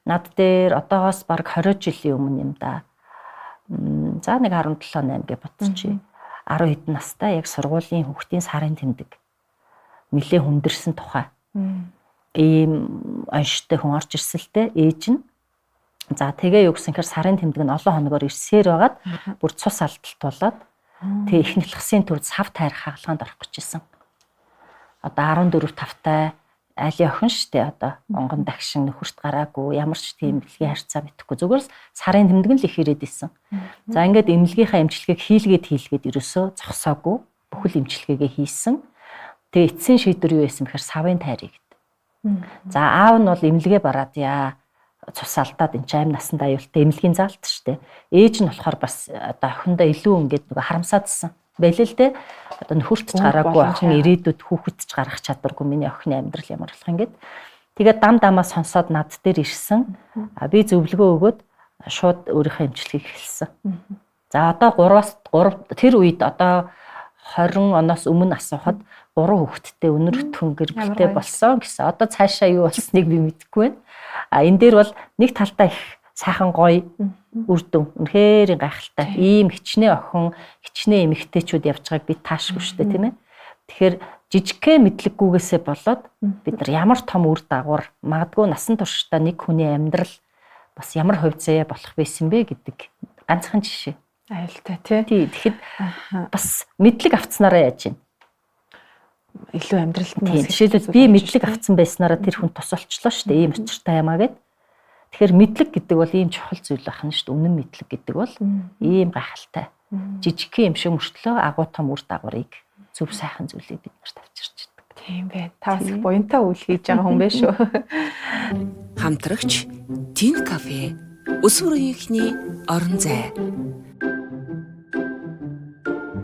Над дээр одоогоос бараг 20 жилийн өмнө юм да. За нэг 17-8 гэж бодчих. 10 хэдэн настай яг сургуулийн хүүхдийн сарын тэмдэг нэлээ хүндэрсэн тухай. Ийм онштой хүн орж ирсэлтэй ээж нь. За тэгээ юу гэсэн хэрэг сарын тэмдэг нь олон хоногор ирсээр байгаад бүр цус алдалт болоод тэгээ ихнэл хсын төвд сав тайрах хаалганд орох гэж исэн. Одоо 14-5-тай айлын охин штэ одоо онгон дагшин нөхөрт гараагүй ямар ч тийм бэлгийн харьцаа мэдэхгүй зүгээр л сарын тэмдэг нь л их ирээд исэн. За ингээд эмнэлгийнхаа эмчилгээг хийлгээд ерөөсөө зогсоогүй бүхэл эмчилгээгээ хийсэн. Тэгээ эцсийн шийдвэр юу байсан бэхээр савын тайрыг гэдэг. За аав нь бол эмнэлгээ бараад яа цус алдаад энэ чайм насанд аюултай эмнэлгийн заалт штэ. Ээж нь болохоор бас одоо охиндоо илүү ингээд нөгөө харамсаадсэн. Байлээ л дээ. Одоо нөхөрт ч гараагүй охин ирээдүйд хүүхэд ч гарах чадваргүй миний охины амьдрал ямар болох юм гээд. Тэгээд дамаа сонсоод над дээр ирсэн. Би зөвлөгөө өгөөд шууд өөрийнхөө эмчилгээг эхэлсэн. За одоо 3 тэр үед одоо 20 оноос өмнө асуухад 3 хүүхэдтэй өнөр өтгөн гэр бүлтэй болсон гэсэн. Одоо цаашаа юу болсныг би мэдэхгүй байна. Энэ дээр бол нэг талдаа их сайхан гоё үр дүн. Үнэхээр гайхалтай. Ийм хичнээн охин, хичнээн эмэгтэйчүүд явж байгааг би таашгүй шүү дээ, тийм ээ. Тэгэхээр жижигхэн мэдлэггүйгээсээ болоод бид нар ямар том үр дагавар, магадгүй насан туршдаа нэг хүний амьдрал бас ямар хувь заяа болох байсан бэ гэдэг ганцхан жишээ. Аюултай тий. Тэгэхэд бас мэдлэг авцснараа яаж юм? Илүү амьдралд нь жишээлбэл би мэдлэг авцсан байснараа тэр хүн тус олчлоо шүү дээ. Ийм учиртай юмаа гэд. Тэгэхээр мэдлэг гэдэг бол ийм чухал зүйл байна шүү дээ. Үнэн мэдлэг гэдэг бол ийм гайхалтай. Жижигхэн юм шиг мөртлөө агуу том үр дагаврыг зөв сайхан зүйлийг бид нарт авчирч байдаг. Тийм бай. Та бас буянтай үйл хийж байгаа хүн байх шүү. Хамтрагч Тин кафе. Өсвөр үеийнхний орон зай.